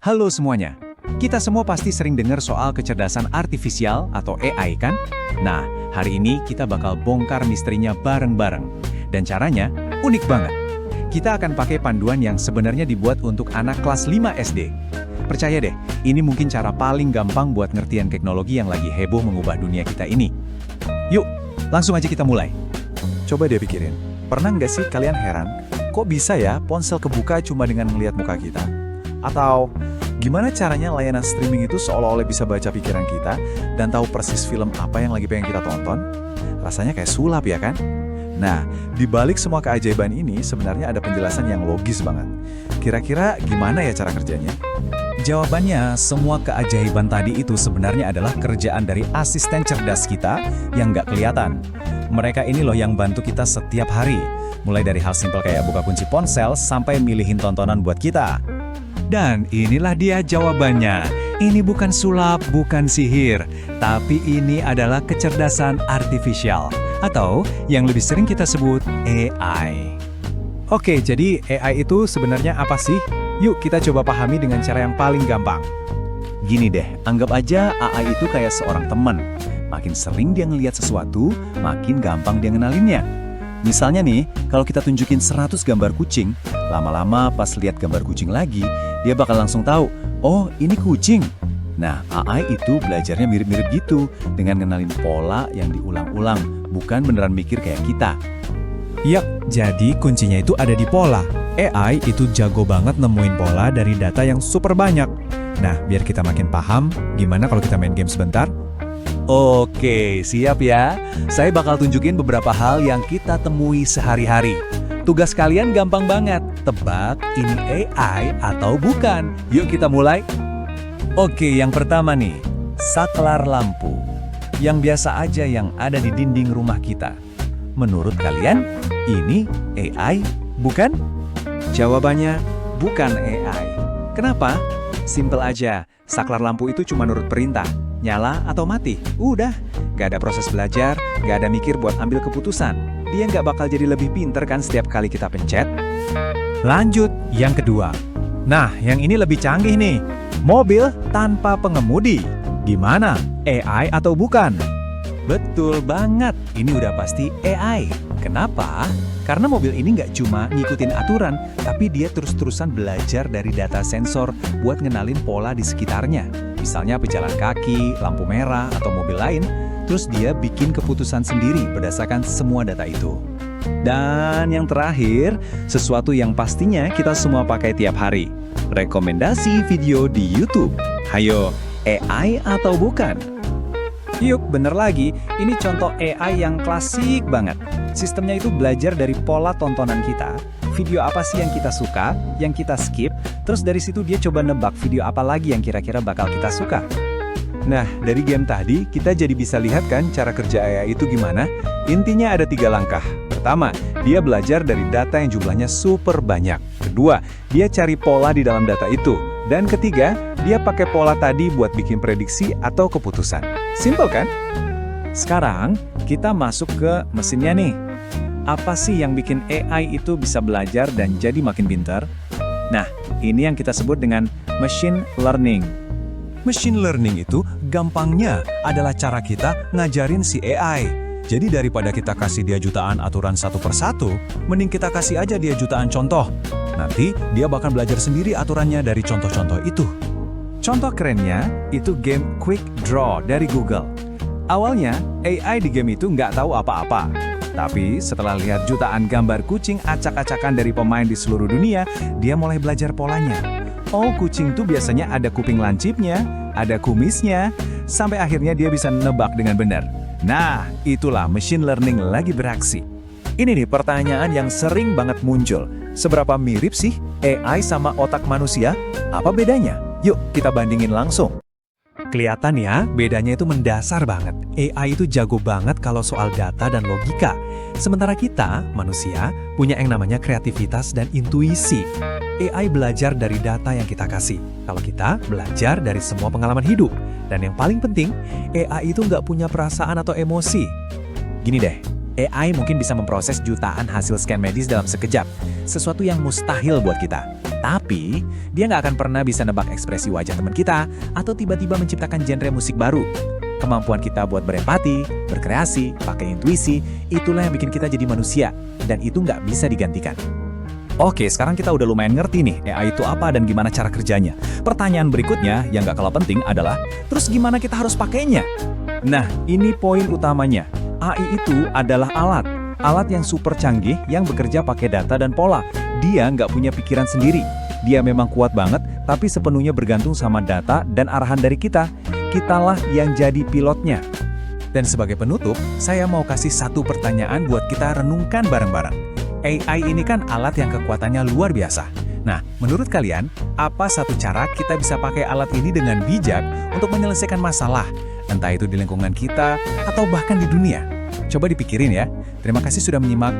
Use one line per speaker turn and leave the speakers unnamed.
Halo semuanya. Kita semua pasti sering dengar soal kecerdasan artifisial atau AI kan? Nah, hari ini kita bakal bongkar misterinya bareng-bareng. Dan caranya unik banget. Kita akan pakai panduan yang sebenarnya dibuat untuk anak kelas 5 SD. Percaya deh, ini mungkin cara paling gampang buat ngertiin teknologi yang lagi heboh mengubah dunia kita ini. Yuk, langsung aja kita mulai.
Coba deh pikirin, pernah nggak sih kalian heran, kok bisa ya ponsel kebuka cuma dengan ngelihat muka kita? Atau gimana caranya layanan streaming itu seolah-olah bisa baca pikiran kita dan tahu persis film apa yang lagi pengen kita tonton? Rasanya kayak sulap ya kan? Nah, di balik semua keajaiban ini sebenarnya ada penjelasan yang logis banget. Kira-kira gimana ya cara kerjanya?
Jawabannya, semua keajaiban tadi itu sebenarnya adalah kerjaan dari asisten cerdas kita yang nggak kelihatan. Mereka ini loh yang bantu kita setiap hari. Mulai dari hal simpel kayak buka kunci ponsel sampai milihin tontonan buat kita. Dan inilah dia jawabannya. Ini bukan sulap, bukan sihir, tapi ini adalah kecerdasan artifisial, atau yang lebih sering kita sebut AI. Oke, jadi AI itu sebenarnya apa sih? Yuk kita coba pahami dengan cara yang paling gampang. Gini deh, anggap aja AI itu kayak seorang teman. Makin sering dia ngelihat sesuatu, makin gampang dia ngenalinnya. Misalnya nih, kalau kita tunjukin 100 gambar kucing, lama-lama pas lihat gambar kucing lagi, dia bakal langsung tahu, oh ini kucing. Nah, AI itu belajarnya mirip-mirip gitu, dengan ngenalin pola yang diulang-ulang, bukan beneran mikir kayak kita. Yap, jadi kuncinya itu ada di pola. AI itu jago banget nemuin pola dari data yang super banyak. Nah, biar kita makin paham, gimana kalau kita main game sebentar? Oke, siap ya. Saya bakal tunjukin beberapa hal yang kita temui sehari-hari. Tugas kalian gampang banget. Tebak ini AI atau bukan. Yuk kita mulai. Oke, yang pertama nih. Saklar lampu. Yang biasa aja yang ada di dinding rumah kita. Menurut kalian, ini AI, bukan? Jawabannya, bukan AI. Kenapa? Simpel aja. Saklar lampu itu cuma nurut perintah. Nyala atau mati, udah. Gak ada proses belajar, gak ada mikir buat ambil keputusan. Dia gak bakal jadi lebih pinter kan setiap kali kita pencet. Lanjut, yang kedua. Nah, yang ini lebih canggih nih. Mobil tanpa pengemudi. Gimana? AI atau bukan? Betul banget, ini udah pasti AI. Kenapa? Karena mobil ini nggak cuma ngikutin aturan, tapi dia terus-terusan belajar dari data sensor buat ngenalin pola di sekitarnya. Misalnya pejalan kaki, lampu merah, atau mobil lain, terus dia bikin keputusan sendiri berdasarkan semua data itu. Dan yang terakhir, sesuatu yang pastinya kita semua pakai tiap hari. Rekomendasi video di YouTube. Hayo, AI atau bukan? Yuk, bener lagi, ini contoh AI yang klasik banget. Sistemnya itu belajar dari pola tontonan kita, video apa sih yang kita suka, yang kita skip, terus dari situ dia coba nebak video apa lagi yang kira-kira bakal kita suka. Nah, dari game tadi, kita jadi bisa lihat kan cara kerja AI itu gimana? Intinya ada 3 langkah. Pertama, dia belajar dari data yang jumlahnya super banyak. Kedua, dia cari pola di dalam data itu. Dan ketiga, dia pakai pola tadi buat bikin prediksi atau keputusan. Simpel kan? Sekarang, kita masuk ke mesinnya nih. Apa sih yang bikin AI itu bisa belajar dan jadi makin pintar? Nah, ini yang kita sebut dengan machine learning. Machine learning itu gampangnya adalah cara kita ngajarin si AI. Jadi daripada kita kasih dia jutaan aturan satu persatu, mending kita kasih aja dia jutaan contoh. Nanti dia bakal belajar sendiri aturannya dari contoh-contoh itu. Contoh kerennya itu game Quick Draw dari Google. Awalnya AI di game itu nggak tahu apa-apa. Tapi setelah lihat jutaan gambar kucing acak-acakan dari pemain di seluruh dunia, dia mulai belajar polanya. Oh, kucing tuh biasanya ada kuping lancipnya, ada kumisnya, sampai akhirnya dia bisa nebak dengan benar. Nah, itulah machine learning lagi beraksi. Ini nih pertanyaan yang sering banget muncul. Seberapa mirip sih AI sama otak manusia? Apa bedanya? Yuk kita bandingin langsung. Kelihatan ya, bedanya itu mendasar banget. AI itu jago banget kalau soal data dan logika. Sementara kita, manusia, punya yang namanya kreativitas dan intuisi. AI belajar dari data yang kita kasih. Kalau kita belajar dari semua pengalaman hidup. Dan yang paling penting, AI itu nggak punya perasaan atau emosi. Gini deh, AI mungkin bisa memproses jutaan hasil scan medis dalam sekejap. Sesuatu yang mustahil buat kita. Tapi, dia nggak akan pernah bisa nebak ekspresi wajah teman kita atau tiba-tiba menciptakan genre musik baru. Kemampuan kita buat berempati, berkreasi, pakai intuisi, itulah yang bikin kita jadi manusia. Dan itu nggak bisa digantikan. Oke, sekarang kita udah lumayan ngerti nih AI itu apa dan gimana cara kerjanya. Pertanyaan berikutnya yang nggak kalah penting adalah, terus gimana kita harus pakainya? Nah, ini poin utamanya. AI itu adalah alat yang super canggih yang bekerja pakai data dan pola. Dia nggak punya pikiran sendiri. Dia memang kuat banget, tapi sepenuhnya bergantung sama data dan arahan dari kita. Kitalah yang jadi pilotnya. Dan sebagai penutup, saya mau kasih satu pertanyaan buat kita renungkan bareng-bareng. AI ini kan alat yang kekuatannya luar biasa. Nah, menurut kalian, apa satu cara kita bisa pakai alat ini dengan bijak untuk menyelesaikan masalah? Entah itu di lingkungan kita atau bahkan di dunia. Coba dipikirin ya. Terima kasih sudah menyimak